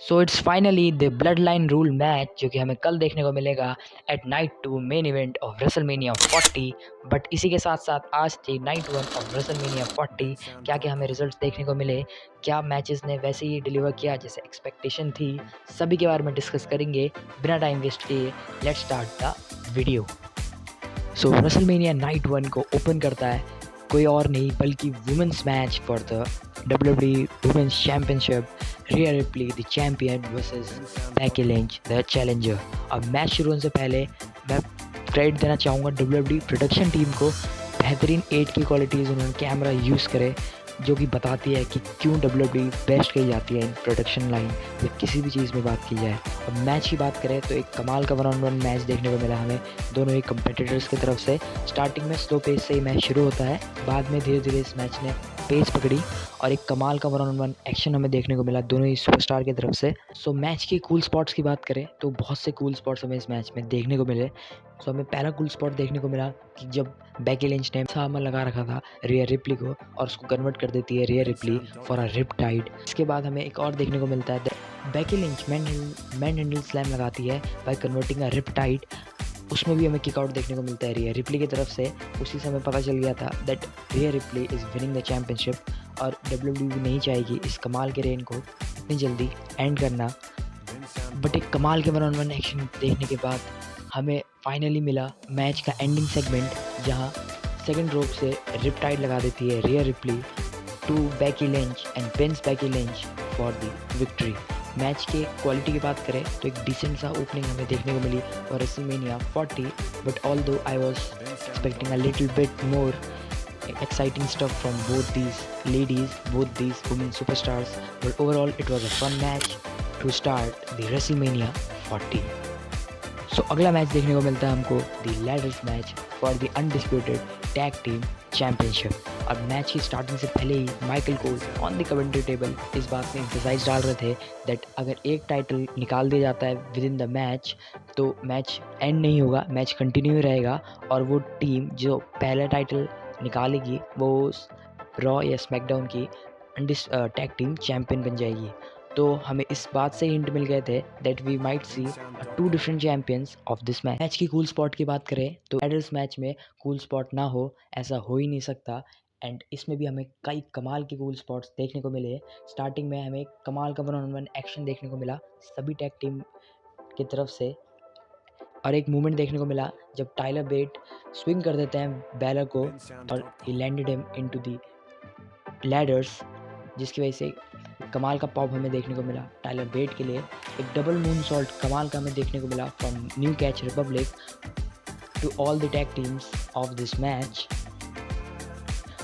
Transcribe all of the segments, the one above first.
So it's finally the blood line rule match जो कि हमें कल देखने को मिलेगा at night 2 main event of WrestleMania 40। But इसी के साथ साथ आज थी नाइट 1 ऑफ रेसलमेनिया 40। क्या क्या हमें रिजल्ट्स देखने को मिले, क्या मैचेस ने वैसे ही डिलीवर किया जैसे एक्सपेक्टेशन थी, सभी के बारे में डिस्कस करेंगे बिना टाइम वेस्ट किए। Let's start the video. So WrestleMania night 1 को ओपन करता है कोई और नहीं बल्कि women's match for the WWE women's championship, Rhea Ripley the champion versus Becky Lynch the challenger. अब मैच शुरू होने से पहले मैं क्रेडिट देना चाहूँगा WWE प्रोडक्शन टीम को। बेहतरीन 8 की क्वालिटीज़ उन्होंने कैमरा यूज़ करे जो कि बताती है कि क्यों WWE बेस्ट कही जाती है इन प्रोडक्शन लाइन या किसी भी चीज़ में बात की जाए। अब मैच की बात करें तो एक कमाल का 1-on-1 मैच देखने को मिला हमें दोनों ही कंपेटिटर्स की तरफ से। स्टार्टिंग में स्लो पेस से ही मैच शुरू होता है, बाद में धीरे धीरे इस मैच ने पेस पकड़ी और एक कमाल का 1-on-1 एक्शन हमें देखने को मिला दोनों ही सुपरस्टार की तरफ से। सो मैच की कूल स्पॉट्स की बात करें तो बहुत से कूल स्पॉट्स हमें इस मैच में देखने को मिले। सो हमें पहला कूल स्पॉट देखने को मिला कि जब बेकी लिंच ने सामने लगा रखा था रिया रिप्ली को और उसको कन्वर्ट कर देती है Rhea Ripley for a riptide. इसके बाद हमें एक और देखने को मिलता है Becky Lynch manhandle slam लगाती है by converting a riptide. उसमें भी हमें किक आउट देखने को मिलता है रिया रिप्ली की तरफ से। उसी समय पता चल गया था that Riya replay is winning the championship और WWE नहीं चाहेगी इस कमाल के रेन को इतनी जल्दी एंड करना। बट एक कमाल के 1-on-1 एक्शन देखने के बाद हमें फाइनली मिला मैच का एंडिंग सेगमेंट जहां सेकंड रोप से रिप टाइड लगा देती है Rhea Ripley to Becky Lynch and pins Becky Lynch for the victory. Match के क्वालिटी की बात करें तो एक डिसेंट सा ओपनिंग हमें देखने को मिली for WrestleMania 40। But although I was expecting a little bit more exciting stuff from both these ladies, both these women superstars, but overall it was a fun match to start the WrestleMania 40. So अगला match देखने को मिलता है हमको the ladders match for the undisputed tag team championship। और match की starting से पहले ही Michael Cole on the commentary table इस बात में एम्फसाइज डाल रहे थे दैट अगर एक टाइटल निकाल दिया जाता है विद इन द मैच तो मैच एंड नहीं होगा, मैच कंटिन्यू रहेगा और वो टीम जो पहला टाइटल निकालेगी वो रॉ या स्मैकडाउन की टैग टीम चैंपियन बन जाएगी। तो हमें इस बात से हिंट मिल गए थे that we might see 2 different champions of this match. Match की कूल स्पॉट की बात करें तो एडल्स मैच में कूल स्पॉट ना हो ऐसा हो ही नहीं सकता। एंड इसमें भी हमें कई कमाल के कूल स्पॉट्स देखने को मिले। स्टार्टिंग में हमें कमाल का 1-on-1 एक्शन देखने को मिला सभी टैग टीम की तरफ से और एक मूवमेंट देखने को मिला जब टाइलर बेट स्विंग कर देते हैं बैलर को और ही landed him into the ladders जिसकी वजह से कमाल का पॉप हमें देखने को मिला टाइलर बेट के लिए। एक डबल मून सॉल्ट कमाल का हमें देखने को मिला from New Catch Republic to all the tag teams of this match.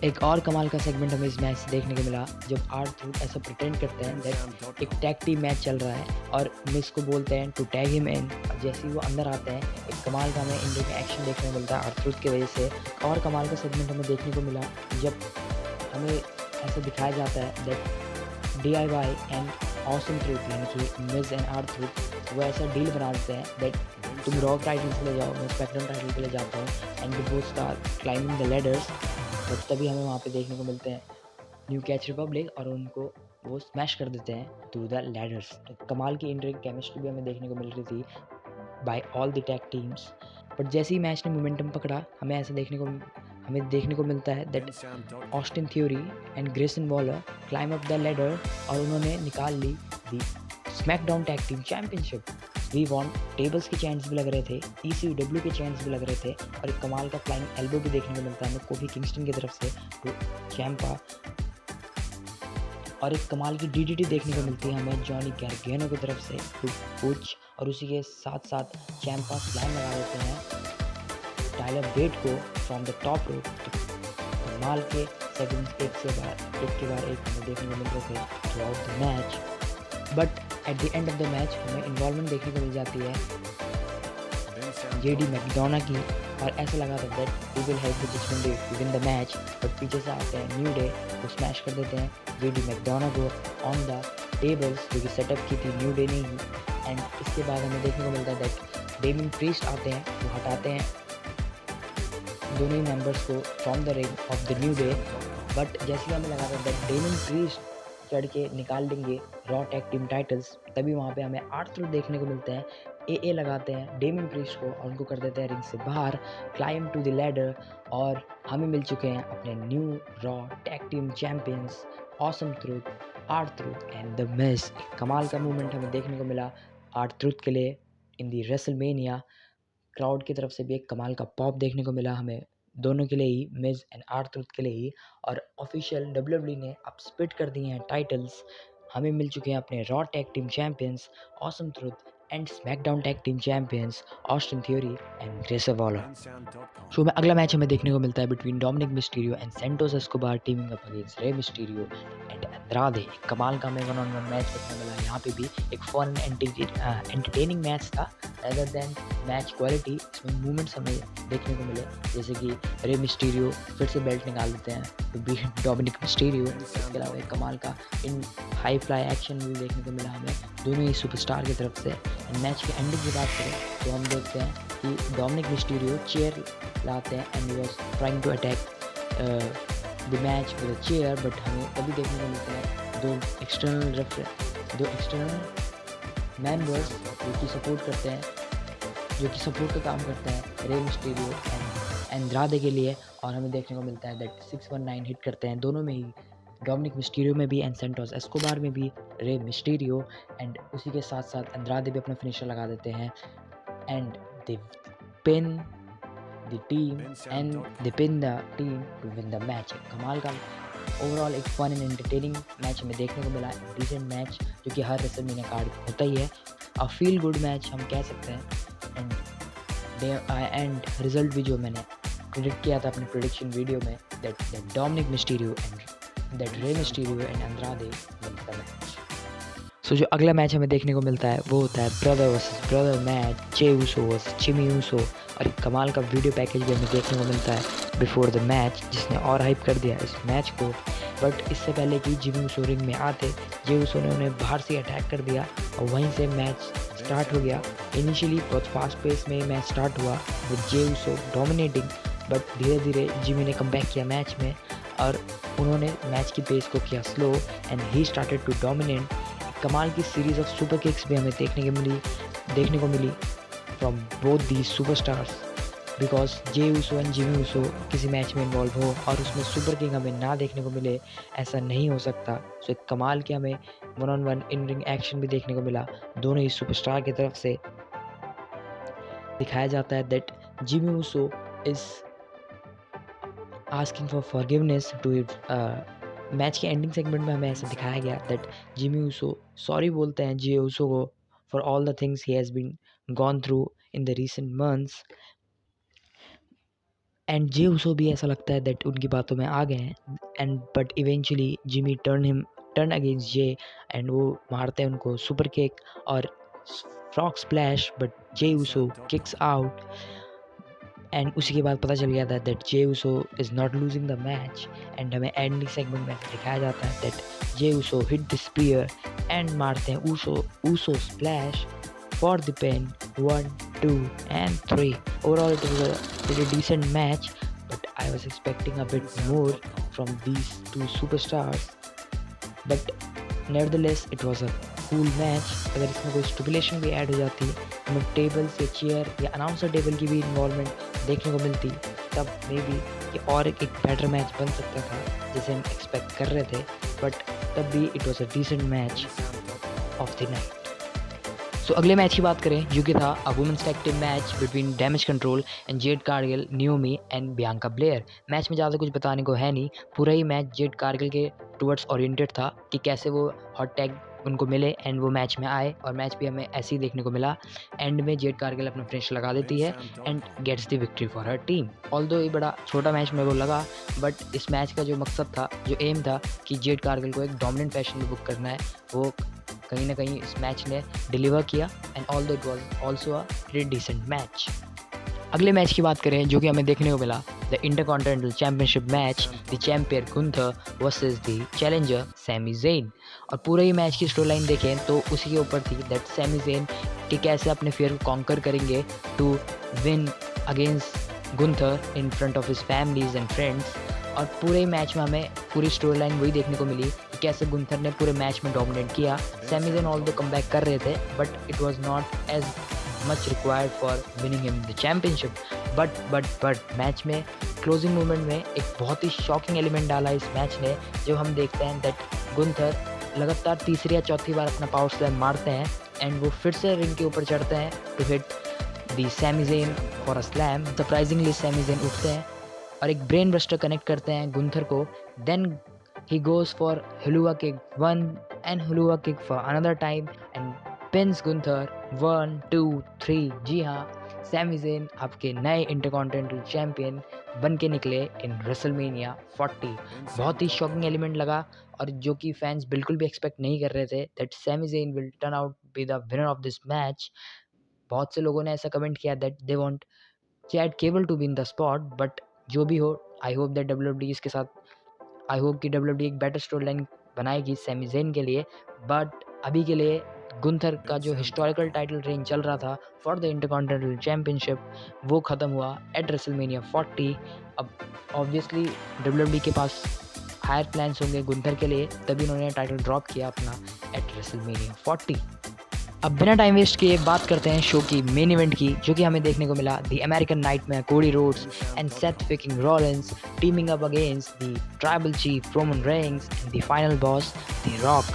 एक और कमाल का सेगमेंट हमें इस मैच से देखने को मिला जब R-Truth ऐसा प्रिटेंड करते हैं दैट एक टैग टीम मैच चल रहा है और मिस को बोलते हैं टू टैग हिम इन। और जैसे ही वो अंदर आते हैं एक कमाल का हमें इंडिया में एक्शन देखने को मिलता है R-Truth की वजह से। और कमाल का सेगमेंट हमें देखने को मिला जब हमें ऐसा दिखाया जाता है that DIY and awesome truth यानी कि मिस एंड R-Truth वो ऐसा डील बना देते हैं दैट तुम रॉ टाइटल के लिए जाओ, मैं स्मैकडाउन टाइटल के लिए जाता हूँ and the both star climbing the ladders. But तभी हमें वहाँ पे देखने को मिलते हैं न्यू कैच रिपब्लिक और उनको वो स्मैश कर देते हैं टू द लैडर्स। तो कमाल की इंटरिंग केमिस्ट्री भी हमें देखने को मिल रही थी by all the tag teams. But जैसे ही मैच ने मोमेंटम पकड़ा हमें देखने को मिलता है that Austin Theory and Grayson Waller climb up the ladder और उन्होंने निकाल ली the SmackDown tag team championship. We want tables के चैंस भी लग रहे थे, ECW के चैंस भी लग रहे थे और एक कमाल का फ्लाइंग एल्बो भी देखने को मिलता है हमें कोफी किंगस्टन की तरफ से टू चैंपा। और एक कमाल की DDT देखने को मिलती है हमें जॉनी गार्गेनो की तरफ से टू पुच और उसी के साथ साथ चैंपा स्लैम लगा देते हैं टाइलर बेट को फ्रॉम द टॉप रोप। कमाल के सेगमेंट्स एक के बाद एक हमें देखने को मिल रहे थे through out the match. But at the end of the match हमें इन्वॉल्वमेंट देखने को मिल जाती है JD मैकडोना की और ऐसा लगा था that we will help the Judgment Day to win the match. But पीछे से आते हैं न्यू डे वो स्मैश कर देते हैं JD मैकडोना को ऑन द टेबल्स जो कि सेटअप की थी न्यू डे ने ही। एंड इसके बाद हमें देखने को मिलता है दैट डेमियन प्रीस्ट आते हैं वो हटाते हैं दोनों ही मेंबर्स को from the ring of the new day. But जैसे ही हमें लगा था दैट डेमियन प्रीस्ट चढ़ के निकाल लेंगे रॉ टैग टीम टाइटल्स, तभी वहाँ पे हमें R-Truth देखने को मिलते हैं। AA लगाते हैं डेमियन प्रीस्ट को और उनको कर देते हैं रिंग से बाहर, क्लाइम टू द लैडर, और हमें मिल चुके हैं अपने new raw tag team champions Awesome truth, R-Truth and the Miz. कमाल का मूवमेंट हमें देखने को मिला R-Truth के लिए इन दी रेसलमेनिया। क्राउड की तरफ से भी एक कमाल का पॉप देखने को मिला हमें दोनों के लिए ही, मिज एंड R-Truth के लिए ही। और ऑफिशियल WWE ने अब स्प्लिट कर दिए हैं टाइटल्स। हमें मिल चुके हैं अपने Raw tag team champions Awesome Truth and SmackDown tag team champions Austin Theory and Grayson Waller. Show में अगला मैच हमें देखने को मिलता है between Dominik Mysterio and Santos Escobar teaming up against Rey Mysterio and Andrade. कमाल का हमें 1-on-1 मैच देखने को मिला। यहाँ पे भी एक फन एंटरटेनिंग मैच था रेदर देन मैच क्वालिटी। इसमें मूवमेंट्स हमें देखने को मिले, जैसे कि रे मिस्टीरियो फिर से बेल्ट निकाल देते हैं तो बीट डोमिनिक मिस्टीरियो। इसके अलावा एक कमाल का इन हाई फ्लाई एक्शन भी देखने को मिला हमें दोनों ही सुपरस्टार की तरफ से। मैच की एंडिंग की बात करें तो हम देखते हैं कि डोमिनिक मिस्टीरियो चेयर लाते हैं and he was trying to attack the match with a chair, but हमें तभी देखने को मिलते हैं दो एक्सटर्नल मेंबर्स जो कि सपोर्ट करते हैं, जो कि सपोर्ट का काम करते हैं रे मिस्टीरियो एंड अंद्रादे के लिए। और हमें देखने को मिलता है दैट 619 हिट करते हैं दोनों में ही, डोमिनिक मिस्टीरियो में भी एंड सेंटोस एस्कोबार में भी रे मिस्टीरियो। एंड उसी के साथ साथ अंद्रादे भी अपना फिनिशर लगा देते हैं and they pin the team to win the match. कमाल का ओवरऑल एक फन एंड एंटरटेनिंग मैच हमें देखने को मिला, डिसेंट मैच जो कि हर रेसलमेनिया कार्ड होता ही है। अ फील गुड मैच हम कह सकते हैं। एंड रिजल्ट भी जो मैंने प्रेडिक्ट किया था अपने प्रेडिक्शन वीडियो में, that Dominik Mysterio and that Rey Mysterio and Andrade win the match. So जो अगला मैच हमें देखने को मिलता है वो होता है brother versus brother match, Jey Uso versus Jimmy Uso. और एक कमाल का वीडियो पैकेज भी हमें देखने को मिलता है बिफोर द मैच, जिसने और हाइप कर दिया इस मैच को। बट इससे पहले कि जिमी ऊसो रिंग में आते, जे ऊसो ने उन्हें बाहर से अटैक कर दिया और वहीं से मैच स्टार्ट हो गया। इनिशियली बहुत फास्ट पेस में मैच स्टार्ट हुआ with Jey Uso dominating, but धीरे धीरे जिमी ने कमबैक किया मैच में और उन्होंने मैच की पेस को किया slow and he started to dominate. कमाल की सीरीज ऑफ सुपर किक्स भी हमें देखने को मिली from both the superstars, because Jey Uso and Jimmy Uso किसी मैच में इन्वॉल्व हो और उसमें सुपर किक हमें ना देखने को मिले, ऐसा नहीं हो सकता। सो एक कमाल के हमें 1-on-1 इन रिंग एक्शन भी देखने को मिला दोनों ही सुपरस्टार की तरफ से। दिखाया जाता है that Jimmy Uso is asking for forgiveness to match के एंडिंग सेगमेंट में हमें ऐसा दिखाया गया दैट जिमी ऊसो सॉरी बोलते हैं जे ऊसो को for all the things he has been gone through in the recent months. And Jey Uso भी ऐसा लगता है दैट उनकी बातों में आ गए हैं and but eventually Jimmy turn against Jey and वो मारते हैं उनको सुपर किक और frog splash, but Jey Uso kicks out. And उसी के बाद पता चल गया था that Jey Uso is not losing the match. And हमें एंडिंग सेगमेंट में दिखाया जाता है that Jey Uso hit the spear and मारते हैं Uso splash for the pin 1, 2 and 3. Overall it was a pretty decent match, but I was expecting a bit more from these two superstars, but nevertheless it was a cool match. अगर इसमें कोई stipulation भी add हो जाती, हमें table से chair या announcer table की भी इन्वॉल्वमेंट देखने को मिलती, तब मे बी ये और एक बेटर मैच बन सकता था जैसे हम एक्सपेक्ट कर रहे थे, बट तब भी it was a decent match of the night. So अगले मैच की बात करें जो कि था a women's tag team match between Damage Control and Jade Cargill, Naomi and Bianca Belair. Match में ज़्यादा कुछ बताने को है नहीं, पूरा ही मैच जेड कारगिल के टुवर्ड्स ओरिएंटेड था कि कैसे वो हॉट टैग उनको मिले एंड वो मैच में आए, और मैच भी हमें ऐसे ही देखने को मिला। एंड में जेड कारगिल अपना फिनिश लगा देती है and gets the victory for her team. Although ये बड़ा छोटा मैच मेरे को लगा, बट इस मैच का जो मकसद था, जो एम था कि जेड कारगिल को एक डोमिनेंट फैशन में बुक करना है, वो कहीं ना कहीं इस मैच ने डिलीवर किया। And although it was also a pretty decent match. अगले मैच की बात करें जो कि हमें देखने को मिला, the intercontinental championship match, the champion Gunther versus the challenger Sami Zayn. और पूरे ही मैच की स्टोरी लाइन देखें तो उसी के ऊपर थी दैट सैमी ज़ेन कि कैसे अपने फियर को कॉन्कर करेंगे to win against Gunther in front of his families and friends. और पूरे ही मैच में हमें पूरी स्टोरी लाइन वही देखने को मिली कि कैसे गुंथर ने पूरे मैच में डोमिनेट किया। सैमी ज़ेन ऑल्दो कमबैक कर रहे थे but it was not as much required for winning him the championship. But match में क्लोजिंग मोमेंट में एक बहुत ही शॉकिंग एलिमेंट डाला इस मैच ने, जब हम देखते हैं दैट गुंथर लगातार तीसरी या चौथी बार अपना पावर स्लैम मारते हैं एंड वो फिर से रिंग के ऊपर चढ़ते हैं to hit the Sami Zayn for a slam. Surprisingly Sami Zayn उठते हैं और एक ब्रेन बस्टर कनेक्ट करते हैं गुंथर को। Then he goes for Helluva kick 1 and Helluva kick for another time and pins Gunther 1 2 3। जी हाँ, सैमी ज़ेन आपके नए इंटरकॉन्टिनेंटल चैंपियन बन के निकले इन रेसलमेनिया 40। बहुत ही शॉकिंग एलिमेंट लगा और जो कि फैंस बिल्कुल भी एक्सपेक्ट नहीं कर रहे थे that Sami Zayn will turn out be the winner of this match. बहुत से लोगों ने ऐसा कमेंट किया that they want Chad Gable to be in the spot, but जो भी हो आई होप दैट डब्ल्यूडब्ल्यूई इसके साथ आई होप कि डब्ल्यूडब्ल्यूई एक बेटर स्टोरी लाइन बनाएगी सैमी ज़ेन के लिए। बट अभी के लिए गुंथर का जो हिस्टोरिकल टाइटल रेंज चल रहा था फॉर द इंटरकॉन्टिनेंटल चैंपियनशिप वो ख़त्म हुआ एट रेसलमेनिया 40। अब ऑब्वियसली डब्ल्यूडब्ल्यूई के पास हायर प्लान्स होंगे गुंथर के लिए, तभी उन्होंने टाइटल ड्रॉप किया अपना एट रेसलमेनिया 40। अब बिना टाइम वेस्ट किए बात करते हैं शो की मेन इवेंट की, जो कि हमें देखने को मिला दी अमेरिकन नाइट में Cody Rhodes and Seth fricking Rollins teeming up against the tribal chief Roman Reigns and the Final boss the rock.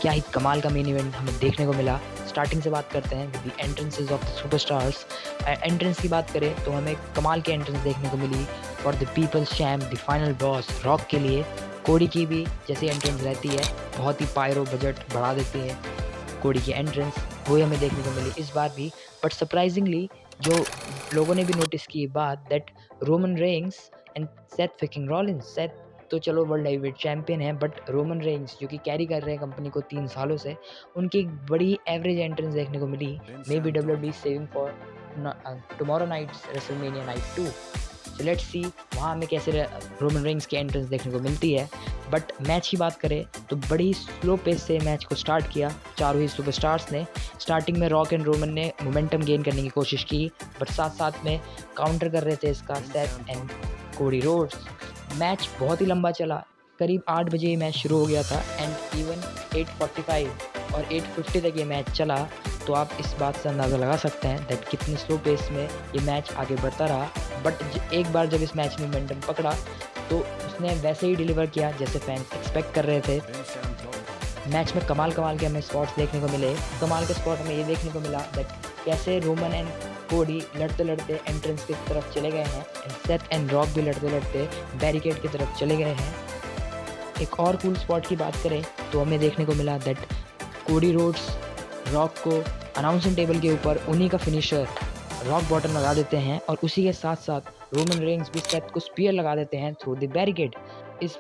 क्या ही कमाल का मेन इवेंट हमें देखने को मिला। स्टार्टिंग से बात करते हैं with the entrances of the superstars. Entrance की बात करें तो हमें कमाल की एंट्रेंस देखने को मिली for the People's Champ the Final Boss Rock के लिए। कोडी की भी जैसी एंट्रेंस रहती है बहुत ही पायरो बजट बढ़ा देती है कोडी की एंट्रेंस, वो हमें देखने को मिली इस बार भी। बट सरप्राइजिंगली जो लोगों ने भी नोटिस की बात that Roman Reigns and Seth fricking Rollins, Seth तो चलो वर्ल्ड हेवीवेट चैंपियन है बट रोमन रेंस जो कि कैरी कर रहे हैं कंपनी को 3 सालों से, उनकी एक बड़ी एवरेज एंट्रेंस देखने को मिली। May be WWE saving for tomorrow nights WrestleMania night 2। So let's see वहाँ हमें कैसे रोमन रेंस की एंट्रेंस देखने को मिलती है। बट मैच की बात करें तो बड़ी स्लो पेस से मैच को स्टार्ट किया चारों ही सुपरस्टार्स ने। स्टार्टिंग में रॉक एंड रोमन ने मोमेंटम गेन करने की कोशिश की बट साथ साथ में काउंटर कर रहे थे इसका Seth and Cody Rhodes. Match बहुत ही लंबा चला, करीब 8 बजे ये मैच शुरू हो गया था एंड इवन 8:45 और 8:50 तक ये मैच चला। तो आप इस बात से अंदाज़ा लगा सकते हैं दैट कितनी स्लो पेस में ये मैच आगे बढ़ता रहा। बट एक बार जब इस मैच में मोमेंटम पकड़ा तो उसने वैसे ही डिलीवर किया जैसे फैंस एक्सपेक्ट कर रहे थे। मैच में कमाल के हमें स्पॉट्स देखने को मिले। कमाल के स्पॉट हमें ये देखने को मिला दैट कैसे रोमन एंड कोडी लड़ते लड़ते एंट्रेंस की तरफ चले गए हैं एंड सेथ एंड रॉक भी लड़ते लड़ते बैरिकेड की तरफ चले गए हैं। एक और कूल स्पॉट की बात करें तो हमें देखने को मिला दैट कोडी रोड्स रॉक को अनाउंसिंग टेबल के ऊपर उन्हीं का फिनिशर रॉक बॉटम लगा देते हैं और उसी के साथ साथ रोमन रेंस भी सेथ को स्पीयर लगा देते हैं थ्रू द बैरिकेड। इस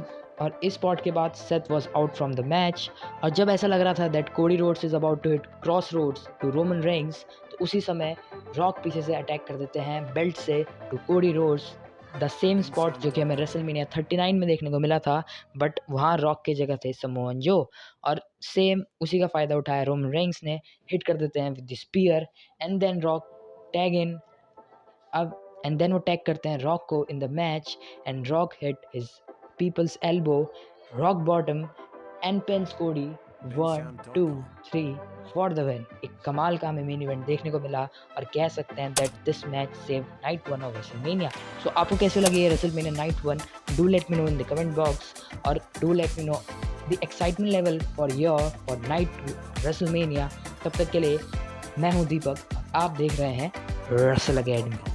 स्पॉट के बाद Seth was out from the match. और जब ऐसा लग रहा था that Cody Rhodes is about to hit Cross Rhodes to Roman Reigns, तो उसी समय रॉक पीछे से अटैक कर देते हैं बेल्ट से to Cody Rhodes. The same spot जो कि हमें रेसलमेनिया 39 में देखने को मिला था, बट वहाँ रॉक की जगह थे समोअन जो, और सेम उसी का फ़ायदा उठाया रोमन रेंस ने, हिट कर देते हैं with the spear and then Rock tag in. अब एंड देन वो टैग करते हैं रॉक को in the match and Rock hit his People's Elbow Rock Bottom and pins Cody 1 2 3 for the win. एक कमाल का हमें मेन इवेंट देखने को मिला और कह सकते हैं that this match save night 1 of WrestleMania. So आपको कैसे लगी ये WrestleMania night 1? Do let me know in the comment box और do let me know the excitement level for night WrestleMania. तब तक के लिए मैं हूँ दीपक, आप देख रहे हैं रेसल अकेडमी।